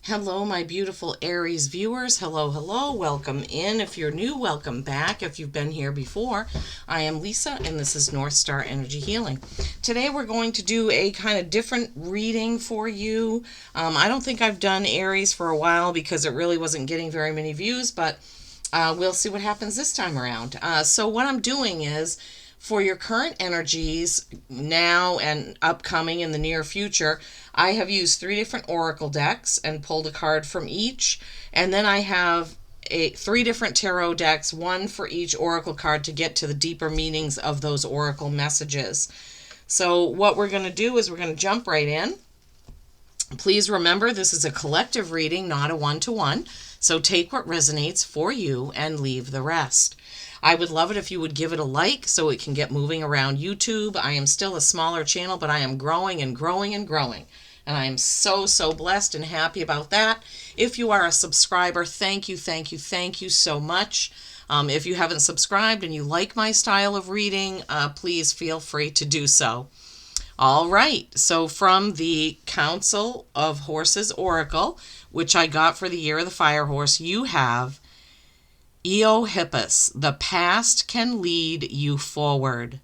Hello, my beautiful Aries viewers. Hello, hello. Welcome in. If you're new, welcome back. If you've been here before, I am Lisa, and this is North Star Energy Healing. Today, we're going to do a kind of different reading for you. I don't think I've done Aries for a while because it really wasn't getting very many views, but we'll see what happens this time around. So what I'm doing is, for your current energies now and upcoming in the near future, I have used 3 different oracle decks and pulled a card from each. And then I have 3 different tarot decks, one for each oracle card to get to the deeper meanings of those oracle messages. So what we're going to do is we're going to jump right in. Please remember, this is a collective reading, not a one-to-one. So take what resonates for you and leave the rest. I would love it if you would give it a like so it can get moving around YouTube. I am still a smaller channel, but I am growing and growing and growing. And I am so blessed and happy about that. If you are a subscriber, thank you so much. If you haven't subscribed and you like my style of reading, please feel free to do so. All right, so from the Council of Horses Oracle, which I got for the year of the fire horse, you have Eohippus. The past can lead you forward.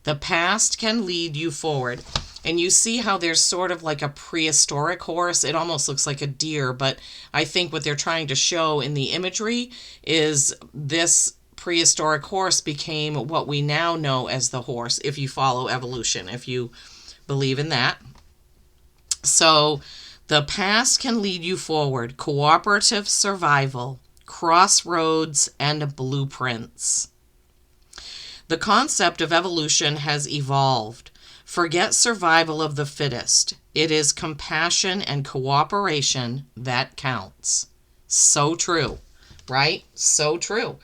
The past can lead you forward. And you see how there's sort of like a prehistoric horse. It almost looks like a deer, but I think what they're trying to show in the imagery is this prehistoric horse became what we now know as the horse, if you follow evolution, if you believe in that. So the past can lead you forward. Cooperative survival, crossroads, and blueprints. The concept of evolution has evolved. Forget survival of the fittest. It is compassion and cooperation that counts. So true, right? So true.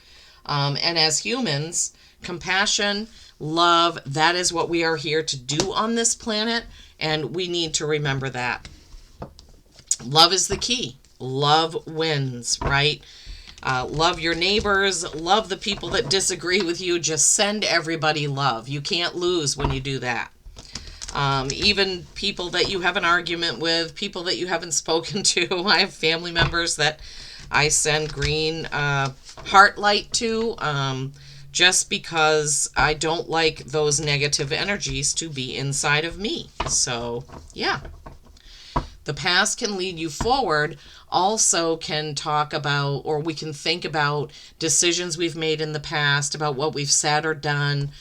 And as humans, compassion, love, that is what we are here to do on this planet, and we need to remember that. Love is the key. Love wins, right? Love your neighbors, love the people that disagree with you, just send everybody love. You can't lose when you do that. Even people that you have an argument with, people that you haven't spoken to. I have family members that I send green heart light to, just because I don't like those negative energies to be inside of me. So, yeah. The past can lead you forward, also can talk about, or we can think about decisions we've made in the past, about what we've said or done,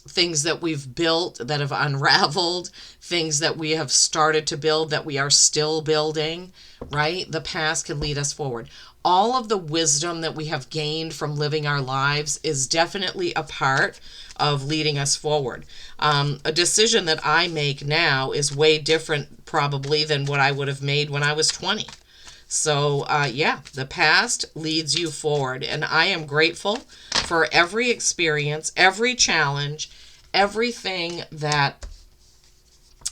things that we've built that have unraveled, things that we have started to build that we are still building, right? The past can lead us forward. All of the wisdom that we have gained from living our lives is definitely a part of leading us forward. A decision that I make now is way different probably than what I would have made when I was 20. So yeah, the past leads you forward, and I am grateful for every experience, every challenge, everything that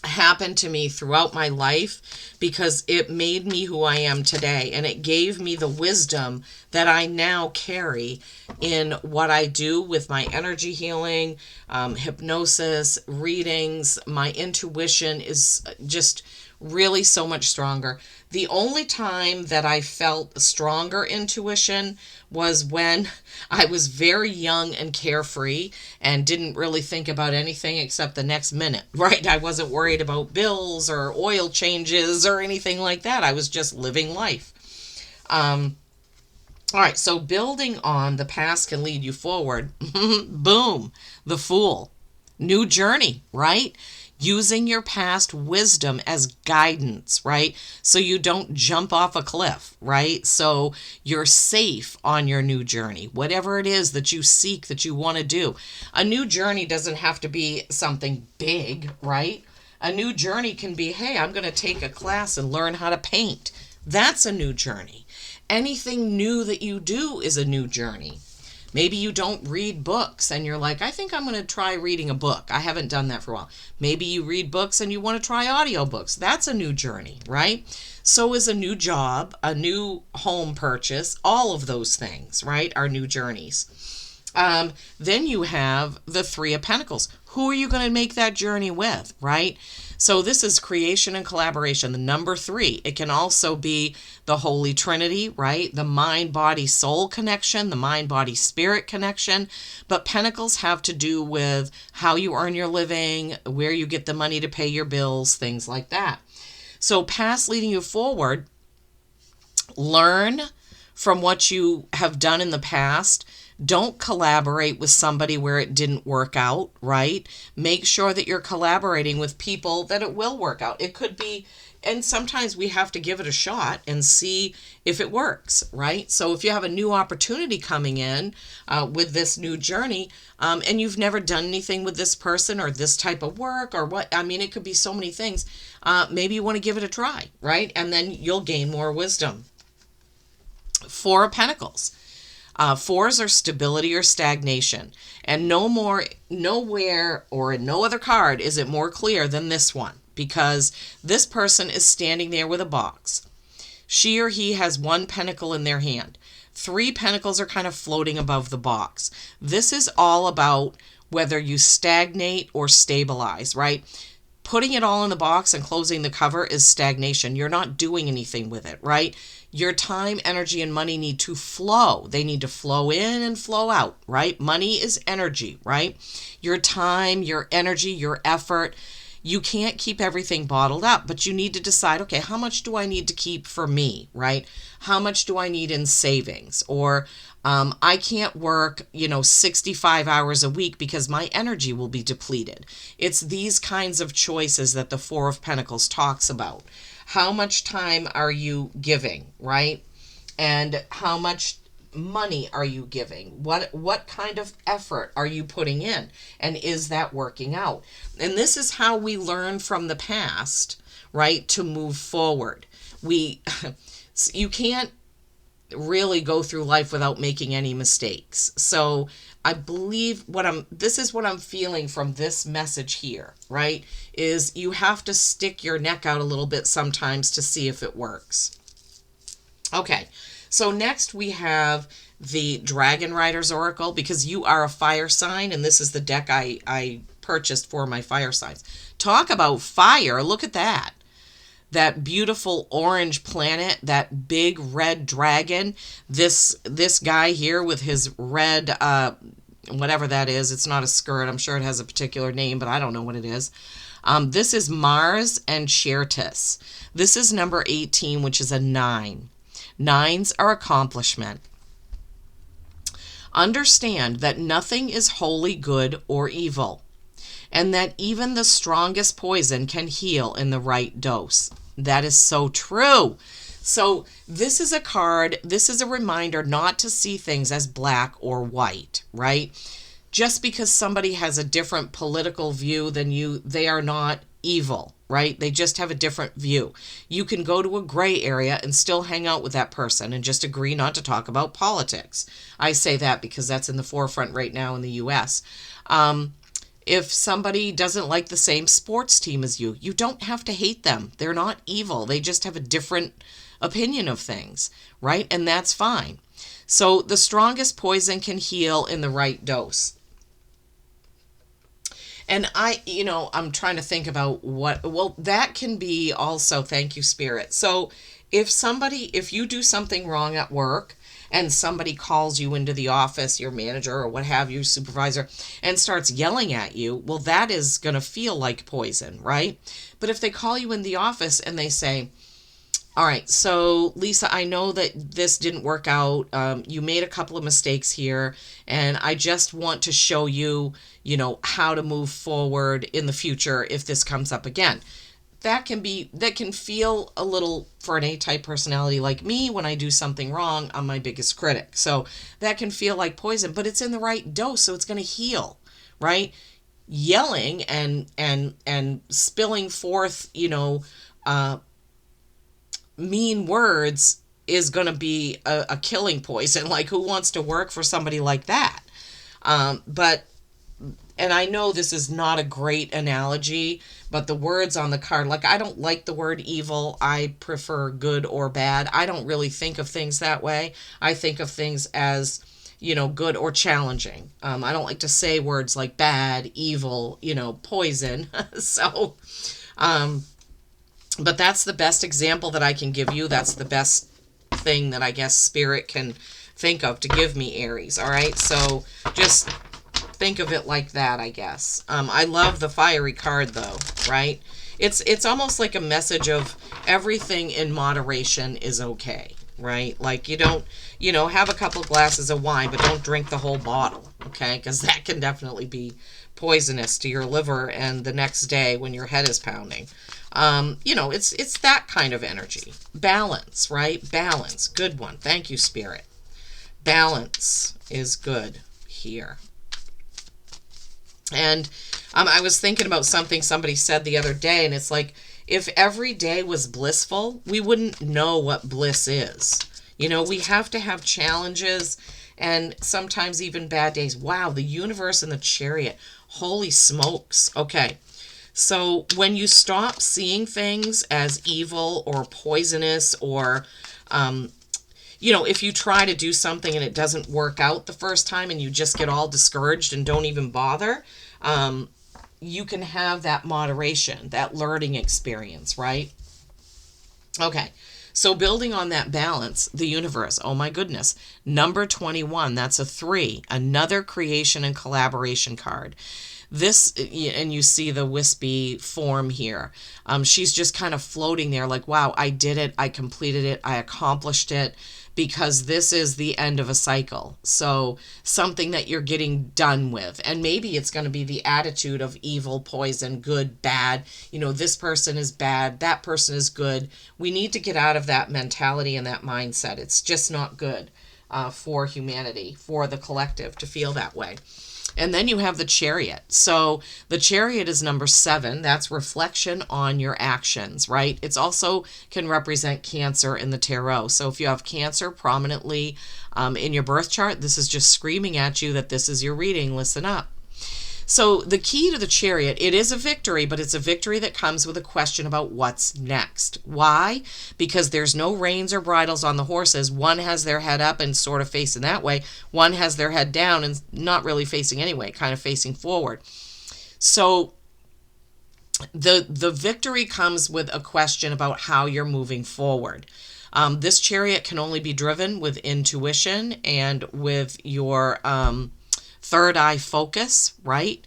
happened to me throughout my life, because it made me who I am today, and it gave me the wisdom that I now carry in what I do with my energy healing, hypnosis, readings. My intuition is just really so much stronger. The only time that I felt stronger intuition was when I was very young and carefree and didn't really think about anything except the next minute, right? I wasn't worried about bills or oil changes or anything like that. I was just living life. All right, so building on the past can lead you forward. Boom, the Fool. New journey, right? Using your past wisdom as guidance, right? So you don't jump off a cliff, right? So you're safe on your new journey, whatever it is that you seek, that you want to do. A new journey doesn't have to be something big, right? A new journey can be, hey, I'm going to take a class and learn how to paint. That's a new journey. Anything new that you do is a new journey. Maybe you don't read books and you're like, I think I'm going to try reading a book. I haven't done that for a while. Maybe you read books and you want to try audiobooks. That's a new journey, right? So is a new job, a new home purchase, all of those things, right, are new journeys. Then you have the Three of Pentacles. Who are you going to make that journey with, right? So this is creation and collaboration. The number 3, it can also be the Holy Trinity, right? The mind, body, soul connection, the mind, body, spirit connection. But pentacles have to do with how you earn your living, where you get the money to pay your bills, things like that. So past leading you forward, learn from what you have done in the past. Don't collaborate with somebody where it didn't work out, right? Make sure that you're collaborating with people that it will work out. It could be, and sometimes we have to give it a shot and see if it works, right? So if you have a new opportunity coming in with this new journey, and you've never done anything with this person or this type of work or what, I mean, it could be so many things. Maybe you want to give it a try, right? And then you'll gain more wisdom. 4 of Pentacles. 4s are stability or stagnation. And nowhere or in no other card is it more clear than this one, because this person is standing there with a box. She or he has 1 pentacle in their hand. 3 pentacles are kind of floating above the box. This is all about whether you stagnate or stabilize, right? Putting it all in the box and closing the cover is stagnation. You're not doing anything with it, right? Your time, energy, and money need to flow. They need to flow in and flow out, right? Money is energy, right? Your time, your energy, your effort. You can't keep everything bottled up, but you need to decide, okay, how much do I need to keep for me, right? How much do I need in savings? Or I can't work, 65 hours a week because my energy will be depleted. It's these kinds of choices that the 4 of Pentacles talks about. How much time are you giving, right? And how much money are you giving? What kind of effort are you putting in? And is that working out? And this is how we learn from the past, right, to move forward. You can't really go through life without making any mistakes. So I believe this is what I'm feeling from this message here, right? Is you have to stick your neck out a little bit sometimes to see if it works. Okay, so next we have the Dragon Rider's Oracle, because you are a fire sign, and this is the deck I purchased for my fire signs. Talk about fire, look at that. That beautiful orange planet, that big red dragon, this guy here with his red, whatever that is, it's not a skirt, I'm sure it has a particular name, but I don't know what it is. This is Mars and Chertis. This is number 18, which is a 9. 9s are accomplishment. Understand that nothing is wholly good or evil, and that even the strongest poison can heal in the right dose. That is so true. So this is a card, this is a reminder not to see things as black or white, right? Just because somebody has a different political view than you, they are not evil, right? They just have a different view. You can go to a gray area and still hang out with that person and just agree not to talk about politics. I say that because that's in the forefront right now in the US. If somebody doesn't like the same sports team as you, you don't have to hate them. They're not evil. They just have a different opinion of things, right? And that's fine. So the strongest poison can heal in the right dose. And I'm trying to think about that can be also, thank you, Spirit. So if you do something wrong at work and somebody calls you into the office, your manager or what have you, supervisor, and starts yelling at you, well, that is going to feel like poison, right? But if they call you in the office and they say, all right, so Lisa, I know that this didn't work out. You made a couple of mistakes here, and I just want to show you, how to move forward in the future if this comes up again. That can feel a little, for an A-type personality like me, when I do something wrong, I'm my biggest critic. So that can feel like poison, but it's in the right dose, so it's going to heal, right? Yelling and spilling forth, mean words is going to be a killing poison. Like, who wants to work for somebody like that? And I know this is not a great analogy, but the words on the card, like, I don't like the word evil. I prefer good or bad. I don't really think of things that way. I think of things as, good or challenging. I don't like to say words like bad, evil, poison. So But that's the best example that I can give you. That's the best thing that I guess Spirit can think of to give me, Aries. All right, so just think of it like that, I guess. I love the fiery card though, right? It's almost like a message of everything in moderation is okay, right? Like you don't, have a couple glasses of wine, but don't drink the whole bottle, okay? Because that can definitely be poisonous to your liver and the next day when your head is pounding. It's that kind of energy. Balance, right? Balance. Good one. Thank you, Spirit. Balance is good here. And I was thinking about something somebody said the other day, and it's like, if every day was blissful, we wouldn't know what bliss is. We have to have challenges and sometimes even bad days. Wow, the universe and the Chariot. Holy smokes. Okay. So when you stop seeing things as evil or poisonous or, if you try to do something and it doesn't work out the first time and you just get all discouraged and don't even bother, you can have that moderation, that learning experience, right? Okay. So building on that balance, the universe, oh my goodness, number 21, that's a 3, another creation and collaboration card. This, and you see the wispy form here. She's just kind of floating there like, wow, I did it. I completed it. I accomplished it, because this is the end of a cycle. So something that you're getting done with. And maybe it's going to be the attitude of evil, poison, good, bad. This person is bad. That person is good. We need to get out of that mentality and that mindset. It's just not good for humanity, for the collective to feel that way. And then you have the Chariot. So the Chariot is number 7. That's reflection on your actions, right? It's also can represent Cancer in the tarot. So if you have Cancer prominently in your birth chart, this is just screaming at you that this is your reading. Listen up. So the key to the Chariot, it is a victory, but it's a victory that comes with a question about what's next. Why? Because there's no reins or bridles on the horses. One has their head up and sort of facing that way. One has their head down and not really facing anyway, kind of facing forward. So the victory comes with a question about how you're moving forward. This Chariot can only be driven with intuition and with your third eye focus, right?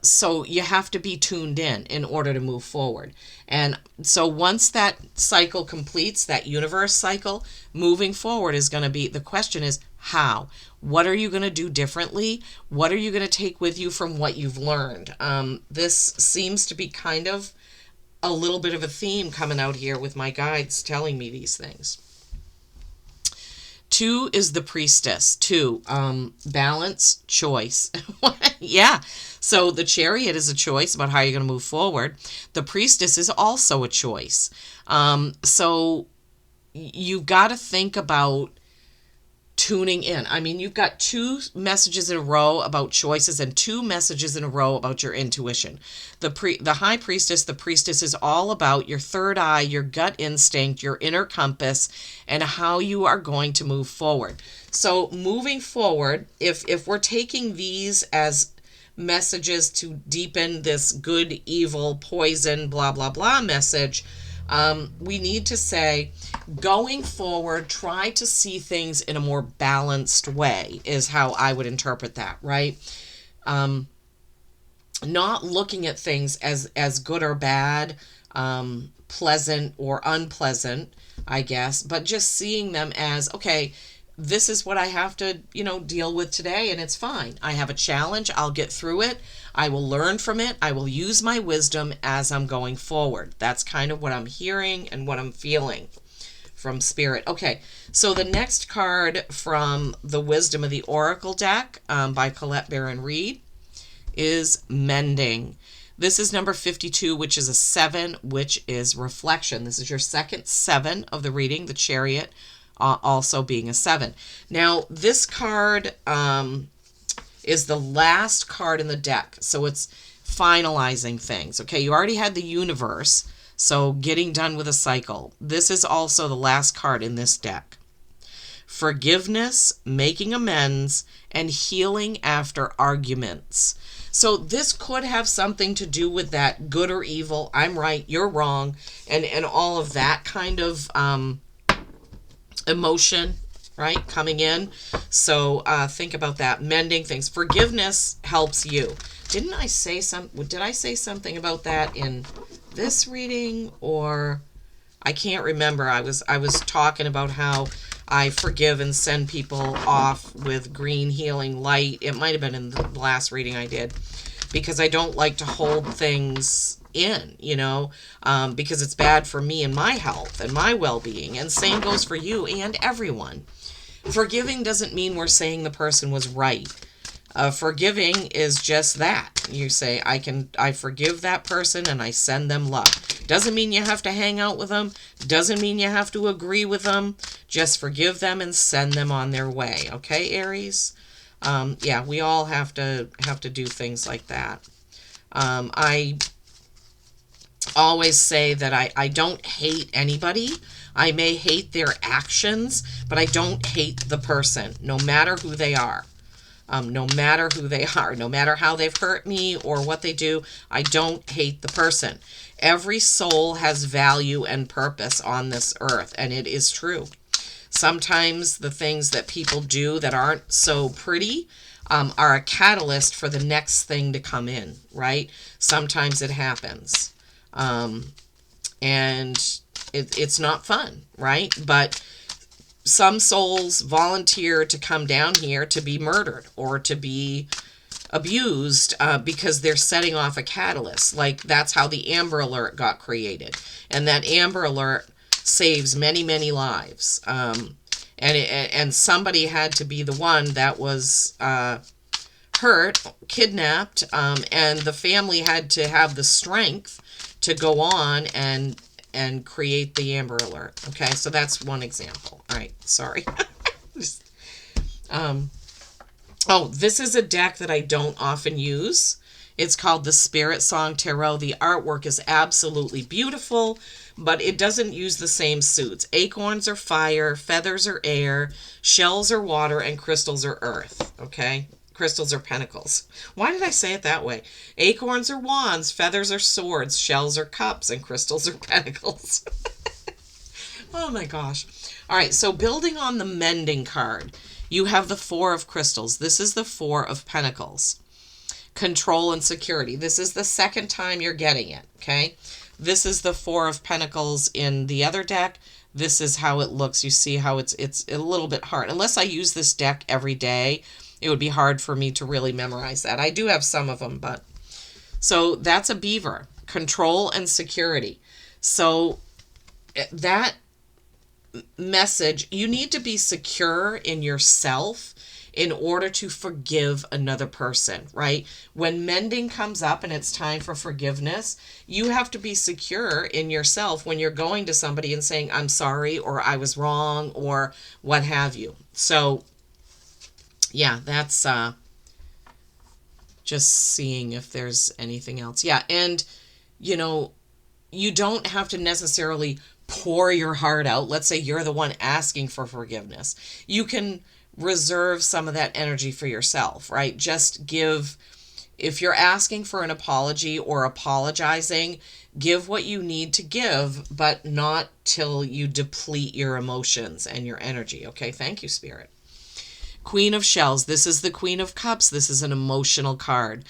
So you have to be tuned in order to move forward. And so once that cycle completes, that universe cycle, moving forward is going to be, the question is how? What are you going to do differently? What are you going to take with you from what you've learned? This seems to be kind of a little bit of a theme coming out here with my guides telling me these things. 2 is the Priestess. 2, balance, choice. Yeah. So the Chariot is a choice about how you're going to move forward. The Priestess is also a choice. So you've got to think about tuning in. I mean, you've got 2 messages in a row about choices and 2 messages in a row about your intuition. The High Priestess, the Priestess is all about your third eye, your gut instinct, your inner compass, and how you are going to move forward. So moving forward, if we're taking these as messages to deepen this good, evil, poison, blah, blah, blah message, we need to say, going forward, try to see things in a more balanced way is how I would interpret that, right? Not looking at things as good or bad, pleasant or unpleasant, I guess, but just seeing them as, okay, this is what I have to, deal with today, and it's fine. I have a challenge. I'll get through it. I will learn from it. I will use my wisdom as I'm going forward. That's kind of what I'm hearing and what I'm feeling from Spirit. Okay, so the next card from the Wisdom of the Oracle deck by Colette Baron Reed is Mending. This is number 52, which is a 7, which is reflection. This is your second 7 of the reading, the Chariot, also being a 7. Now, this card is the last card in the deck, so it's finalizing things. Okay, you already had the universe, so getting done with a cycle. This is also the last card in this deck. Forgiveness, making amends, and healing after arguments. So this could have something to do with that good or evil, I'm right, you're wrong, and all of that kind of emotion, right, coming in. So think about that. Mending things. Forgiveness helps you. Did I say something about that in this reading, or I can't remember. I was talking about how I forgive and send people off with green healing light. It might have been in the last reading I did, because I don't like to hold things in, because it's bad for me and my health and my well-being. And same goes for you and everyone. Forgiving doesn't mean we're saying the person was right. Forgiving is just that. You say, I forgive that person and I send them love. Doesn't mean you have to hang out with them. Doesn't mean you have to agree with them. Just forgive them and send them on their way. Okay, Aries? Yeah, we all have to do things like that. I always say that I don't hate anybody. I may hate their actions, but I don't hate the person, no matter who they are. No matter who they are, no matter how they've hurt me or what they do, I don't hate the person. Every soul has value and purpose on this earth, and it is true. Sometimes the things that people do that aren't so pretty are a catalyst for the next thing to come in, right? Sometimes it happens. And it's not fun, right? But some souls volunteer to come down here to be murdered or to be abused because they're setting off a catalyst. Like, that's how the Amber Alert got created. And that Amber Alert saves many, many lives. And somebody had to be the one that was hurt, kidnapped, and the family had to have the strength to go on and create the Amber Alert. Okay, so that's one example. All right, sorry. Oh, this is a deck that I don't often use. It's called the Spirit Song Tarot. The artwork is absolutely beautiful, but it doesn't use the same suits. Acorns are fire, feathers are air, shells are water, and crystals are earth. Okay? Crystals are pentacles. Why did I say it that way? Acorns are wands, feathers are swords, shells are cups, and crystals are pentacles. Oh my gosh. All right, so building on the mending card, you have the Four of Crystals. This is the Four of Pentacles. Control and security. This is the second time you're getting it, okay? This is the Four of Pentacles in the other deck. This is how it looks. You see how it's a little bit hard. Unless I use this deck every day, it would be hard for me to really memorize that. I do have some of them, but... So that's a beaver. Control and security. So that message, you need to be secure in yourself in order to forgive another person, right? When mending comes up and it's time for forgiveness, you have to be secure in yourself when you're going to somebody and saying, I'm sorry, or I was wrong, or what have you. So yeah, that's just seeing if there's anything else. Yeah, and you don't have to necessarily pour your heart out. Let's say you're the one asking for forgiveness. You can reserve some of that energy for yourself, right? Just give, if you're asking for an apology or apologizing, give what you need to give, but not till you deplete your emotions and your energy. Okay, thank you, Spirit. Queen of Shells. This is the Queen of Cups. This is an emotional card.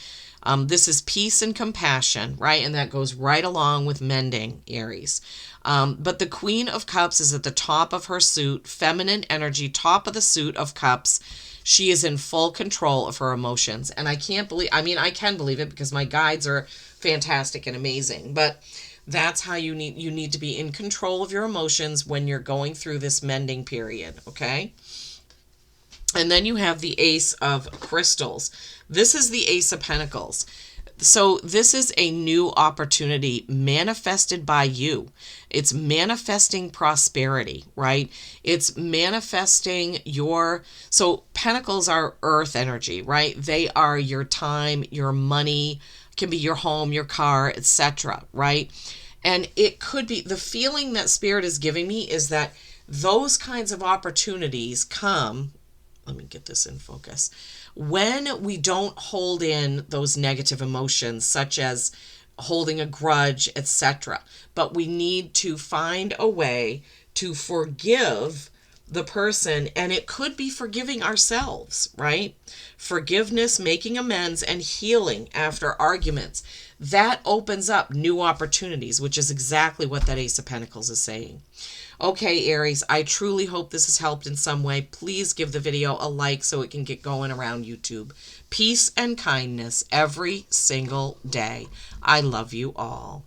This is peace and compassion, right? And that goes right along with mending, Aries. But the Queen of Cups is at the top of her suit, feminine energy, top of the suit of cups. She is in full control of her emotions. And I can believe it because my guides are fantastic and amazing. But that's how you need to be in control of your emotions when you're going through this mending period, okay? And then you have the Ace of Crystals. This is the Ace of Pentacles. So this is a new opportunity manifested by you. It's manifesting prosperity, right? It's manifesting so Pentacles are earth energy, right? They are your time, your money, can be your home, your car, etc., right? And it could be, the feeling that Spirit is giving me is that those kinds of opportunities come let me get this in focus. When we don't hold in those negative emotions, such as holding a grudge, etc., but we need to find a way to forgive the person, and it could be forgiving ourselves, right? Forgiveness, making amends, and healing after arguments. That opens up new opportunities, which is exactly what that Ace of Pentacles is saying. Okay, Aries, I truly hope this has helped in some way. Please give the video a like so it can get going around YouTube. Peace and kindness every single day. I love you all.